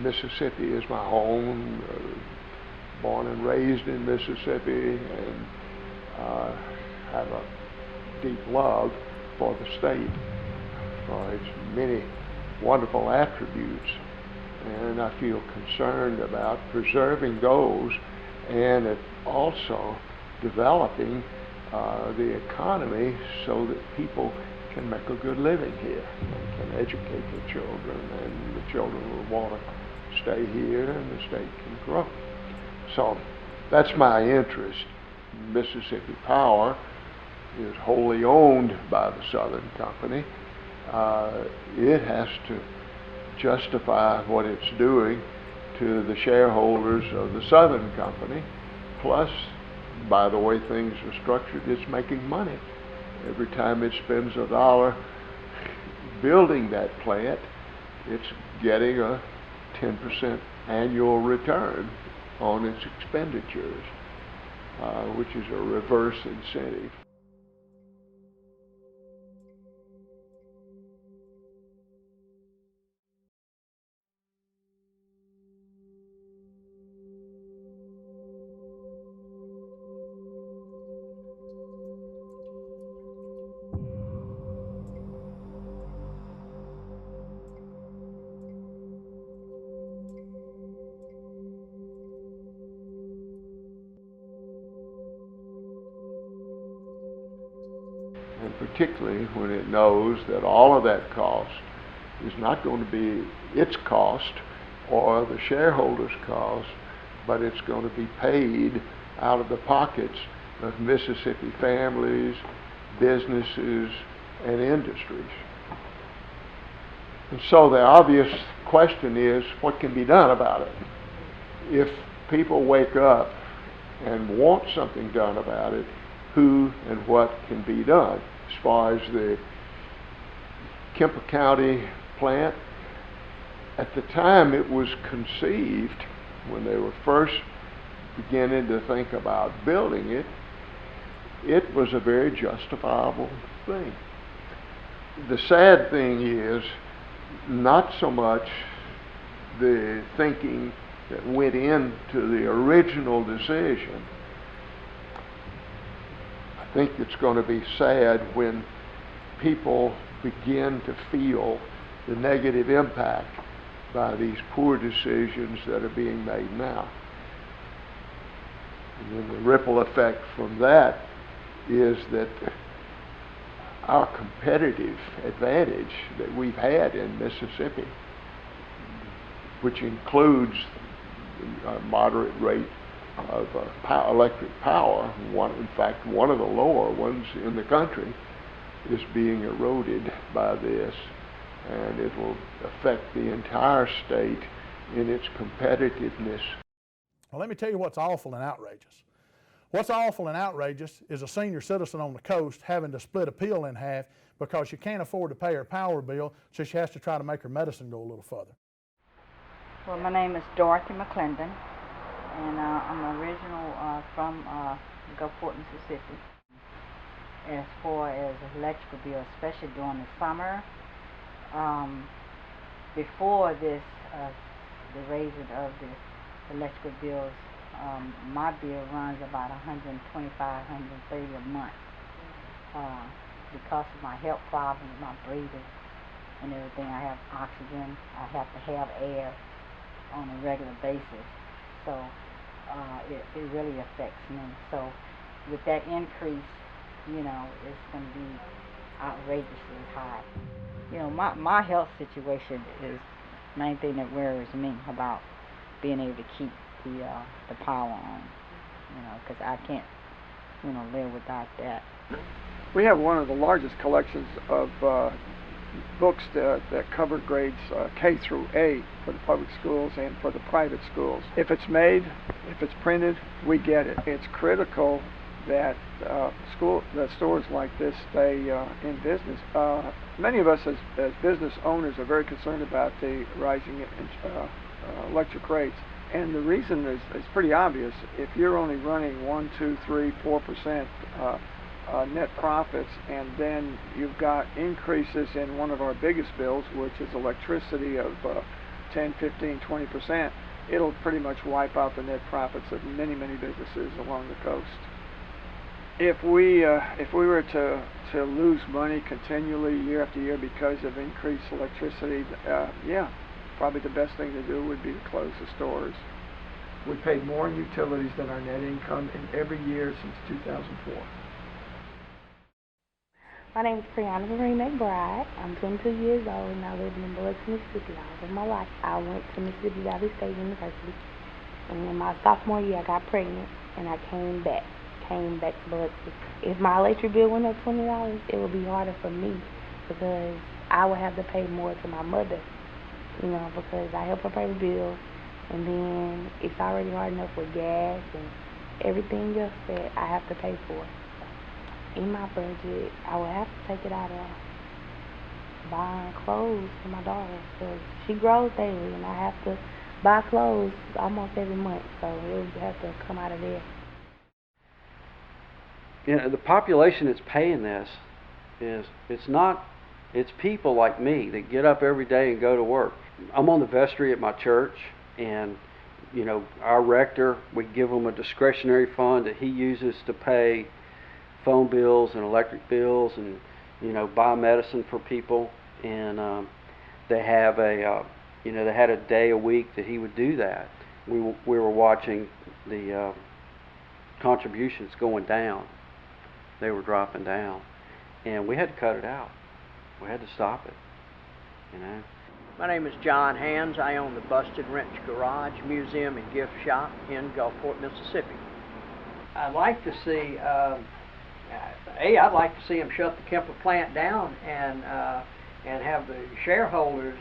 Mississippi is my home, born and raised in Mississippi, and have a deep love for the state, for its many wonderful attributes. And I feel concerned about preserving those and also developing the economy so that people can make a good living here and can educate their children, and the children will want to stay here and the state can grow. So that's my interest. Mississippi Power is wholly owned by the Southern Company. It has to justify what it's doing to the shareholders of the Southern Company. Plus, by the way things are structured, it's making money. Every time it spends a dollar building that plant, it's getting a 10% annual return on its expenditures, which is a reverse incentive. And particularly when it knows that all of that cost is not going to be its cost or the shareholders' cost, but it's going to be paid out of the pockets of Mississippi families, businesses, and industries. And so the obvious question is, what can be done about it? If people wake up and want something done about it, who and what can be done? As far as the Kemper County plant, at the time it was conceived, when they were first beginning to think about building it, it was a very justifiable thing. The sad thing is not so much the thinking that went into the original decision. I think it's going to be sad when people begin to feel the negative impact by these poor decisions that are being made now. And then the ripple effect from that is that our competitive advantage that we've had in Mississippi, which includes a moderate rate of electric power, in fact one of the lower ones in the country, is being eroded by this, and it will affect the entire state in its competitiveness. Well, let me tell you what's awful and outrageous. What's awful and outrageous is a senior citizen on the coast having to split a pill in half because she can't afford to pay her power bill, so she has to try to make her medicine go a little further. Well, my name is Dorothy McClendon, and I'm original from Gulfport, Mississippi. As far as electrical bill, especially during the summer, before this, the raising of the electrical bills, my bill runs about $125, $130 a month. Because of my health problems, my breathing and everything, I have oxygen, I have to have air on a regular basis, so it really affects me. So with that increase, you know, it's going to be outrageously high. You know, my health situation is the main thing that worries me about being able to keep the power on, you know, because I can't, you know, live without that. We have one of the largest collections of books that cover grades K through A for the public schools and for the private schools. If it's made, if it's printed, we get it. It's critical that stores like this stay in business. Many of us as business owners are very concerned about the rising electric rates. And the reason is pretty obvious. If you're only running 1, 2, 3, 4% net profits, and then you've got increases in one of our biggest bills, which is electricity of 10, 15, 20%, it'll pretty much wipe out the net profits of many, many businesses along the coast. If we were to lose money continually year after year because of increased electricity, yeah, probably the best thing to do would be to close the stores. We paid more in utilities than our net income in every year since 2004. My name is Brianna Marie McBride. I'm 22 years old and I live in Biloxi, Mississippi. All of my life, I went to Mississippi Valley State University, and in my sophomore year, I got pregnant and I came back to Biloxi. If my electric bill went up $20, it would be harder for me because I would have to pay more to my mother, because I help her pay the bills, and then it's already hard enough with gas and everything else that I have to pay for. In my budget, I would have to take it out of buying clothes for my daughter because she grows daily and I have to buy clothes almost every month, so it would have to come out of there. The population that's paying this it's people like me that get up every day and go to work. I'm on the vestry at my church, and our rector, we give him a discretionary fund that he uses to pay phone bills and electric bills and buy medicine for people, and they have they had a day a week that he would do that. We were watching the contributions going down. They were dropping down, and we had to cut it out. We had to stop it. My name is John Hands. I own the Busted Wrench Garage, Museum, and Gift Shop in Gulfport, Mississippi. I'd like to see I'd like to see them shut the Kemper plant down and have the shareholders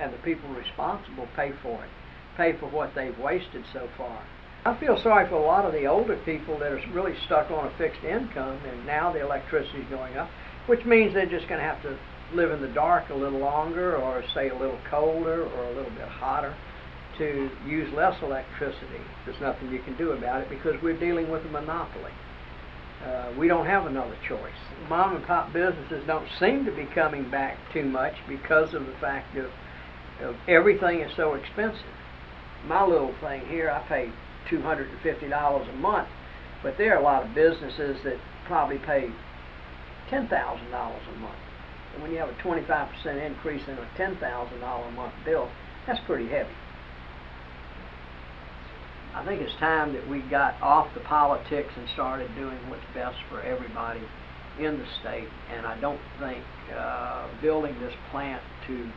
and the people responsible pay for it, pay for what they've wasted so far. I feel sorry for a lot of the older people that are really stuck on a fixed income, and now the electricity is going up, which means they're just going to have to live in the dark a little longer, or say a little colder or a little bit hotter, to use less electricity. There's nothing you can do about it because we're dealing with a monopoly. We don't have another choice. Mom and pop businesses don't seem to be coming back too much because of the fact of everything is so expensive. My little thing here, I pay $250 a month, but there are a lot of businesses that probably pay $10,000 a month. And when you have a 25% increase in a $10,000 a month bill, that's pretty heavy. I think it's time that we got off the politics and started doing what's best for everybody in the state. And I don't think building this plant to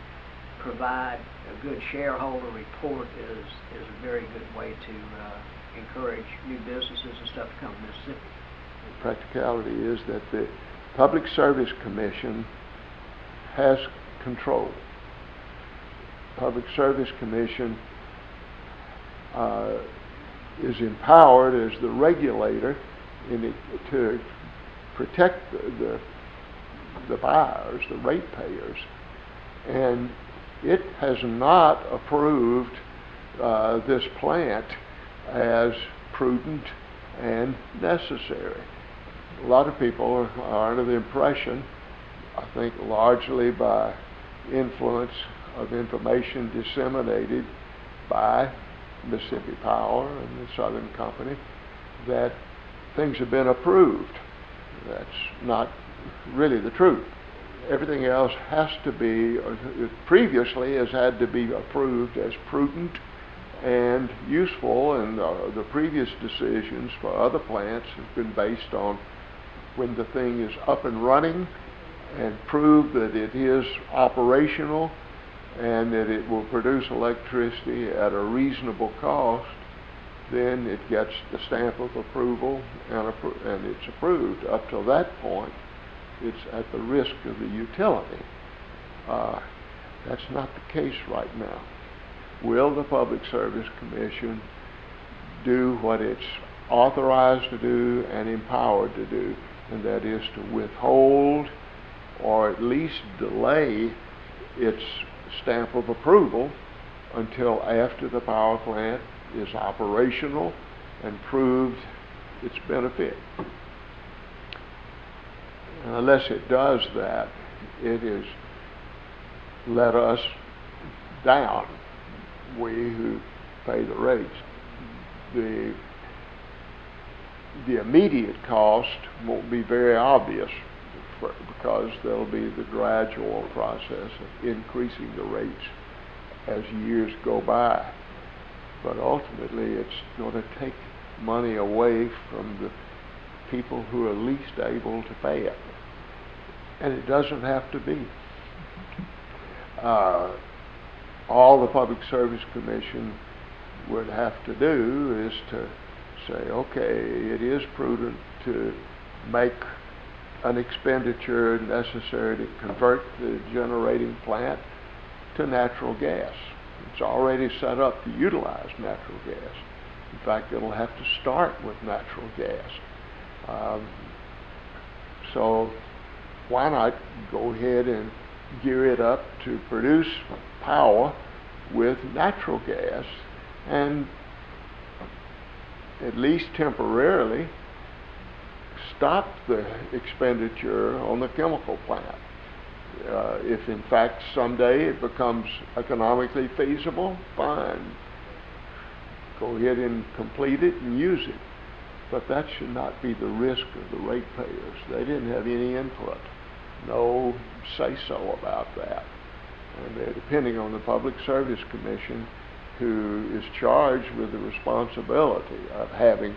provide a good shareholder report is a very good way to encourage new businesses and stuff to come to Mississippi. The practicality is that the Public Service Commission has control. Public Service Commission is empowered as the regulator to protect the buyers, the ratepayers, and it has not approved this plant as prudent and necessary. A lot of people are under the impression, I think largely by influence of information disseminated by Mississippi Power and the Southern Company, that things have been approved. That's not really the truth. Everything else has to be, previously has had to be approved as prudent and useful, and the previous decisions for other plants have been based on when the thing is up and running and prove that it is operational and that it will produce electricity at a reasonable cost, then it gets the stamp of approval and it's approved. Up till that point, it's at the risk of the utility. That's not the case right now. Will the Public Service Commission do what it's authorized to do and empowered to do, and that is to withhold or at least delay its stamp of approval until after the power plant is operational and proved its benefit. Unless it does that, it has let us down we who pay the rates. The immediate cost won't be very obvious because there'll be the gradual process of increasing the rates as years go by. But ultimately, it's going to take money away from the people who are least able to pay it. And it doesn't have to be. All the Public Service Commission would have to do is to say, okay, it is prudent to make an expenditure necessary to convert the generating plant to natural gas. It's already set up to utilize natural gas. In fact, it'll have to start with natural gas. So why not go ahead and gear it up to produce power with natural gas and at least temporarily stop the expenditure on the chemical plant. If in fact someday it becomes economically feasible, fine. Go ahead and complete it and use it. But that should not be the risk of the ratepayers. They didn't have any input, no say-so about that. And they're depending on the Public Service Commission, who is charged with the responsibility of having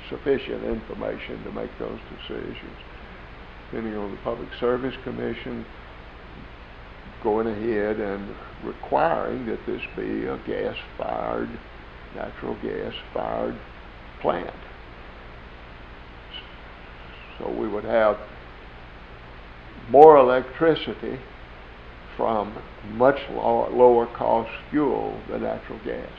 sufficient information to make those decisions. Depending on the Public Service Commission going ahead and requiring that this be a gas-fired, natural gas-fired plant. So we would have more electricity from much lower cost fuel than natural gas.